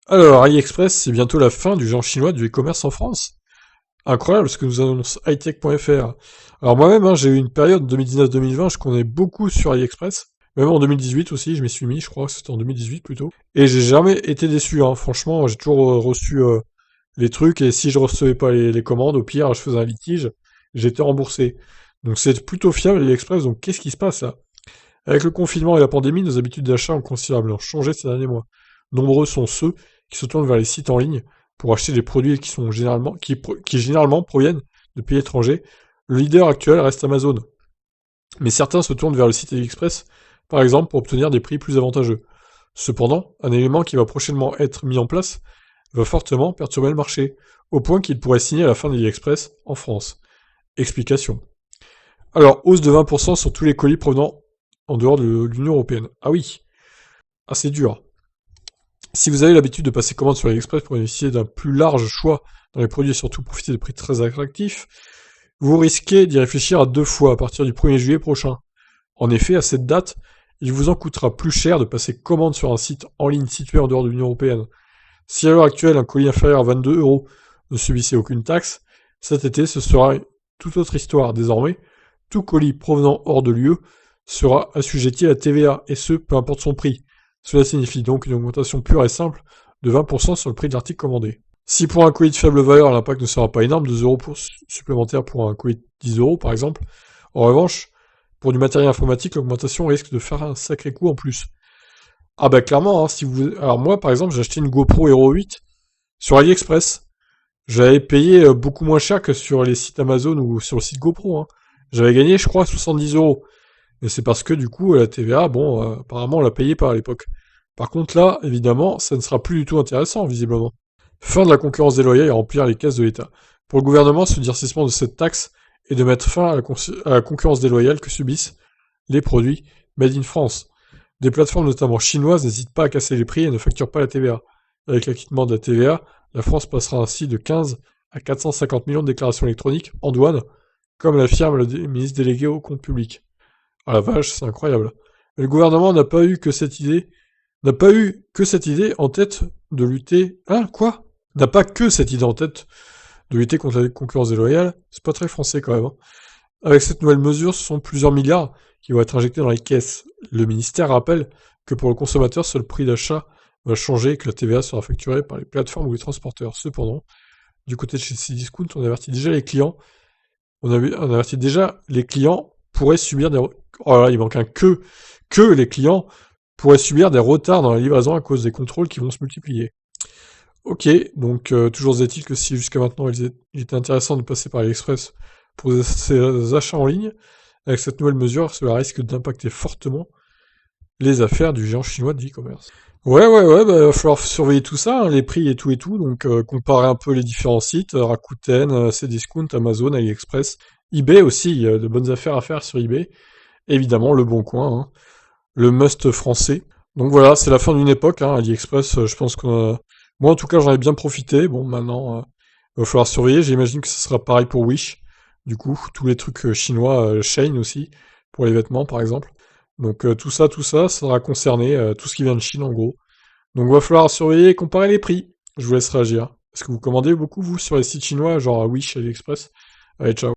Alors, AliExpress, c'est bientôt la fin du géant chinois du e-commerce en France. Incroyable ce que nous annonce hightech.fr. Alors moi-même, hein, j'ai eu une période 2019-2020, je connais beaucoup sur AliExpress. Même en 2018 aussi, je m'y suis mis, je crois que c'était en 2018 plutôt. Et j'ai jamais été déçu, hein. Franchement, j'ai toujours reçu les trucs, et si je recevais pas les commandes, au pire, je faisais un litige, j'étais remboursé. Donc c'est plutôt fiable AliExpress, donc qu'est-ce qui se passe là? Avec le confinement et la pandémie, nos habitudes d'achat ont considérablement changé ces derniers mois. Nombreux sont ceux qui se tournent vers les sites en ligne pour acheter des produits qui généralement proviennent de pays étrangers. Le leader actuel reste Amazon, mais certains se tournent vers le site AliExpress, par exemple, pour obtenir des prix plus avantageux. Cependant, un élément qui va prochainement être mis en place va fortement perturber le marché, au point qu'il pourrait signer à la fin d'AliExpress en France. Explication. Alors, hausse de 20% sur tous les colis provenant en dehors de l'Union Européenne. Ah oui, ah c'est dur. Si vous avez l'habitude de passer commande sur AliExpress pour bénéficier d'un plus large choix dans les produits et surtout profiter de prix très attractifs, vous risquez d'y réfléchir à deux fois à partir du 1er juillet prochain. En effet, à cette date, il vous en coûtera plus cher de passer commande sur un site en ligne situé en dehors de l'Union Européenne. Si à l'heure actuelle un colis inférieur à 22 euros ne subissait aucune taxe, cet été ce sera une toute autre histoire. Désormais, tout colis provenant hors de l'UE sera assujetti à la TVA, et ce, peu importe son prix. Cela signifie donc une augmentation pure et simple de 20% sur le prix de l'article commandé. Si pour un colis de faible valeur, l'impact ne sera pas énorme, 2 euros supplémentaires pour un colis de 10 euros par exemple, en revanche, pour du matériel informatique, l'augmentation risque de faire un sacré coup en plus. Ah bah clairement, hein, si vous... Alors moi par exemple, j'ai acheté une GoPro Hero 8 sur AliExpress. J'avais payé beaucoup moins cher que sur les sites Amazon ou sur le site GoPro, hein. J'avais gagné, je crois, 70 euros. Et c'est parce que du coup, la TVA, bon, apparemment, on la payait pas à l'époque. Par contre, là, évidemment, ça ne sera plus du tout intéressant, visiblement. Fin de la concurrence déloyale et remplir les caisses de l'État. Pour le gouvernement, ce durcissement de cette taxe est de mettre fin à la concurrence déloyale que subissent les produits made in France. Des plateformes, notamment chinoises, n'hésitent pas à casser les prix et ne facturent pas la TVA. Avec l'acquittement de la TVA, la France passera ainsi de 15 à 450 millions de déclarations électroniques en douane, comme l'affirme le ministre délégué au compte public. Ah la vache, c'est incroyable. Mais le gouvernement n'a pas eu que cette idée en tête de lutter. Hein, quoi? N'a pas que cette idée en tête de lutter contre la concurrence déloyale. C'est pas très français quand même, hein. Avec cette nouvelle mesure, ce sont plusieurs milliards qui vont être injectés dans les caisses. Le ministère rappelle que pour le consommateur, seul prix d'achat va changer et que la TVA sera facturée par les plateformes ou les transporteurs. Cependant, du côté de chez Cdiscount, on avertit déjà les clients pourraient subir des... Oh là, il manque un que les clients pourraient subir des retards dans la livraison à cause des contrôles qui vont se multiplier. Ok, donc toujours est-il que si jusqu'à maintenant il était intéressant de passer par AliExpress pour ses achats en ligne, avec cette nouvelle mesure, cela risque d'impacter fortement les affaires du géant chinois de e-commerce. Ouais, bah, il va falloir surveiller tout ça, hein, les prix et tout, donc comparer un peu les différents sites, Rakuten, Cdiscount, Amazon, AliExpress, eBay aussi, il y a de bonnes affaires à faire sur eBay, évidemment Le Bon Coin, hein, le must français. Donc voilà, c'est la fin d'une époque, hein, AliExpress, je pense qu'on a... Moi en tout cas j'en ai bien profité, bon maintenant, il va falloir surveiller, j'imagine que ce sera pareil pour Wish, du coup, tous les trucs chinois, Shein aussi, pour les vêtements par exemple. Donc tout ça sera concerné, tout ce qui vient de Chine en gros. Donc va falloir surveiller et comparer les prix. Je vous laisse réagir. Est-ce que vous commandez beaucoup vous sur les sites chinois, genre Wish, AliExpress? Allez, ciao.